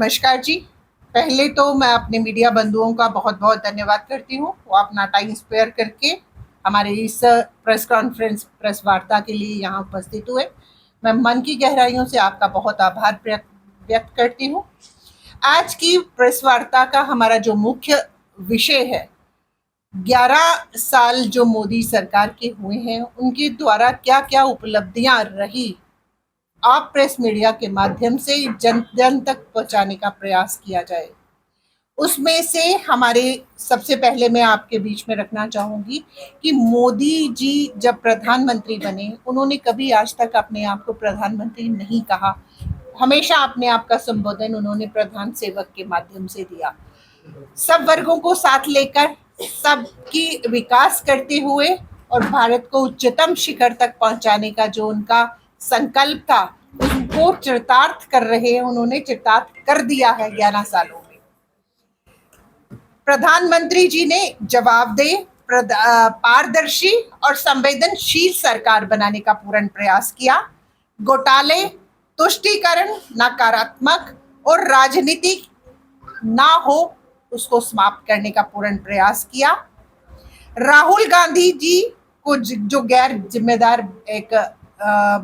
नमस्कार जी। पहले तो मैं अपने मीडिया बंधुओं का बहुत बहुत धन्यवाद करती हूँ, वो अपना टाइम स्पेयर करके हमारे इस प्रेस वार्ता के लिए यहाँ उपस्थित हुए। मैं मन की गहराइयों से आपका बहुत आभार व्यक्त करती हूँ। आज की प्रेस वार्ता का हमारा जो मुख्य विषय है, 11 साल जो मोदी सरकार के हुए हैं, उनके द्वारा क्या क्या उपलब्धियां रही, आप प्रेस मीडिया के माध्यम से जन जन तक पहुंचाने का प्रयास किया जाए। उसमें से हमारे सबसे पहले मैं आपके बीच में रखना चाहूंगी कि मोदी जी जब प्रधानमंत्री बने, उन्होंने कभी आज तक अपने आप को प्रधानमंत्री नहीं कहा। हमेशा अपने आप का संबोधन उन्होंने प्रधान सेवक के माध्यम से दिया। सब वर्गों को साथ लेकर सबकी विकास करते हुए और भारत को उच्चतम शिखर तक पहुंचाने का जो उनका संकल्प था, उसको चरितार्थ कर रहे हैं। उन्होंने चरितार्थ कर दिया है 11 सालों में। प्रधानमंत्री जी ने जवाबदेह, पारदर्शी और संवेदनशील सरकार बनाने का पूर्ण प्रयास किया। घोटाले, तुष्टीकरण, नकारात्मक और राजनीतिक ना हो, उसको समाप्त करने का पूर्ण प्रयास किया। राहुल गांधी जी को जो गैर जिम्मेदार एक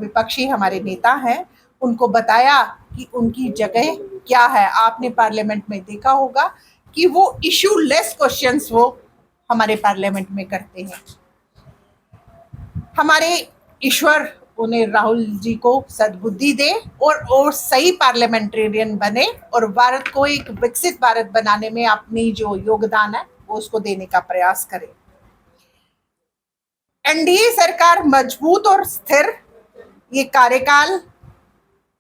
विपक्षी हमारे नेता हैं, उनको बताया कि उनकी जगह क्या है। आपने पार्लियामेंट में देखा होगा कि वो इशू लेस क्वेश्चंस वो हमारे पार्लियामेंट में करते हैं। हमारे ईश्वर उन्हें, राहुल जी को सद्बुद्धि दे और सही पार्लियामेंटेरियन बने और भारत को एक विकसित भारत बनाने में अपनी जो योगदान है वो उसको देने का प्रयास करें। एनडीए सरकार मजबूत और स्थिर, ये कार्यकाल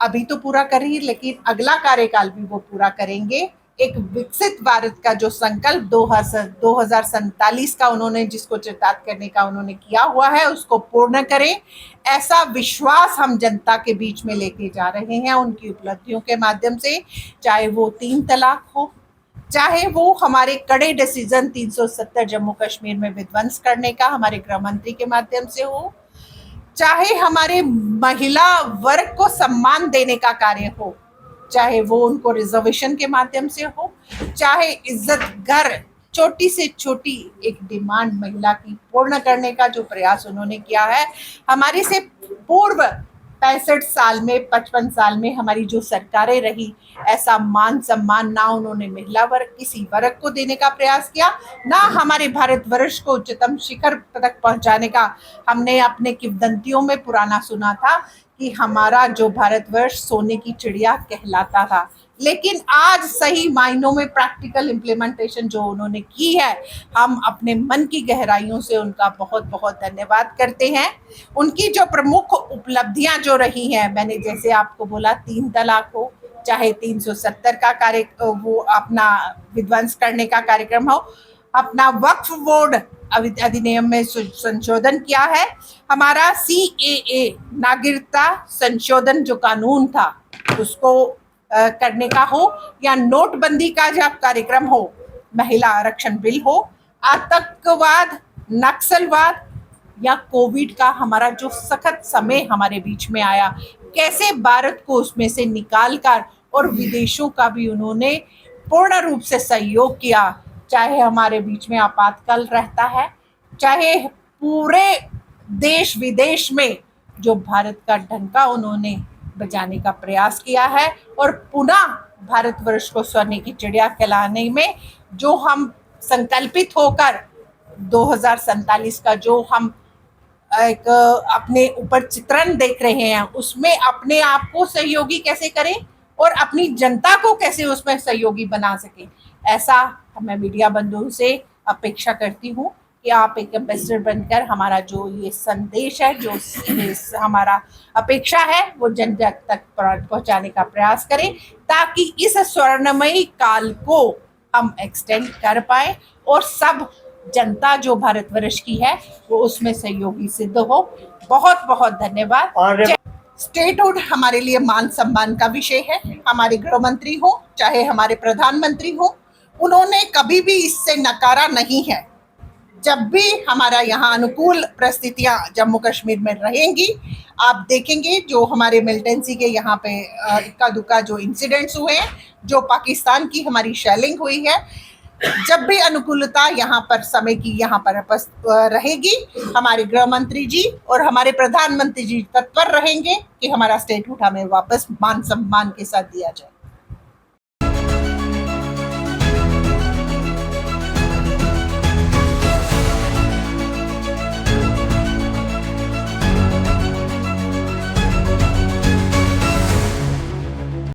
अभी तो पूरा कर रही, लेकिन अगला कार्यकाल भी वो पूरा करेंगे। एक विकसित भारत का जो संकल्प 2047 का उन्होंने जिसको चरितार्थ करने का उन्होंने किया हुआ है, उसको पूर्ण करें, ऐसा विश्वास हम जनता के बीच में लेके जा रहे हैं उनकी उपलब्धियों के माध्यम से। चाहे वो 3 तलाक हो, चाहे वो हमारे कड़े डिसीजन 370 जम्मू कश्मीर में विध्वंस करने का हमारे गृह मंत्री के माध्यम से हो, चाहे हमारे महिला वर्ग को सम्मान देने का कार्य हो, चाहे वो उनको रिजर्वेशन के माध्यम से हो, चाहे इज्जत घर, छोटी से छोटी एक डिमांड महिला की पूर्ण करने का जो प्रयास उन्होंने किया है। हमारी से पूर्व 65 साल में, 55 साल में हमारी जो सरकारें रही, ऐसा मान सम्मान ना उन्होंने महिला वर्ग, किसी वर्ग को देने का प्रयास किया, ना हमारे भारतवर्ष को उच्चतम शिखर तक पहुंचाने का। हमने अपने किंवदंतियों में पुराना सुना था कि हमारा जो भारतवर्ष सोने की चिड़िया कहलाता था, लेकिन आज सही मायनों में प्रैक्टिकल इम्प्लीमेंटेशन जो उन्होंने की है, हम अपने मन की गहराइयों से उनका बहुत बहुत धन्यवाद करते हैं। उनकी जो प्रमुख उपलब्धियां जो रही हैं, मैंने जैसे आपको बोला, 3 तलाक हो, चाहे 370 का कार्य वो अपना विध्वंस करने का कार्यक्रम हो, अपना वक्फ बोर्ड अधिनियम में संशोधन किया है, हमारा CAA नागरिकता संशोधन जो कानून था उसको करने का हो, या नोटबंदी का जब कार्यक्रम हो, महिला आरक्षण बिल हो, आतंकवाद, नक्सलवाद या कोविड का हमारा जो सख्त समय हमारे बीच में आया, कैसे भारत को उसमें से निकाल कर और विदेशों का भी उन्होंने पूर्ण रूप से सहयोग किया। चाहे हमारे बीच में आपातकाल रहता है, चाहे पूरे देश विदेश में जो भारत का डंका उन्होंने बजाने का प्रयास किया है और पुनः भारतवर्ष को सोने की चिड़िया कहलाने में जो हम संकल्पित होकर 2047 का जो हम एक अपने ऊपर चित्रण देख रहे हैं, उसमें अपने आप को सहयोगी कैसे करें और अपनी जनता को कैसे उसमें सहयोगी बना सके, ऐसा मैं मीडिया बंधुओं से अपेक्षा करती हूँ कि आप एक एम्बेसडर बनकर हमारा जो ये संदेश है, जो हमारा अपेक्षा है, वो जन जन तक पहुंचाने का प्रयास करें, ताकि इस स्वर्णमयी काल को हम एक्सटेंड कर पाए और सब जनता जो भारतवर्ष की है वो उसमें सहयोगी सिद्ध हो। बहुत बहुत धन्यवाद। स्टेटहुड हमारे लिए मान सम्मान का विषय है। हमारे गृह मंत्री हो, चाहे हमारे प्रधानमंत्री हो, उन्होंने कभी भी इससे नकारा नहीं है। जब भी हमारा यहाँ अनुकूल परिस्थितियां जम्मू कश्मीर में रहेंगी, आप देखेंगे जो हमारे मिलिटेंसी के यहाँ पे इक्का दुक्का जो इंसिडेंट्स हुए हैं, जो पाकिस्तान की हमारी शेलिंग हुई है, जब भी अनुकूलता यहाँ पर समय की यहाँ पर रहेगी, हमारे गृह मंत्री जी और हमारे प्रधानमंत्री जी तत्पर रहेंगे कि हमारा स्टेटहुड हमें वापस मान सम्मान के साथ दिया जाए।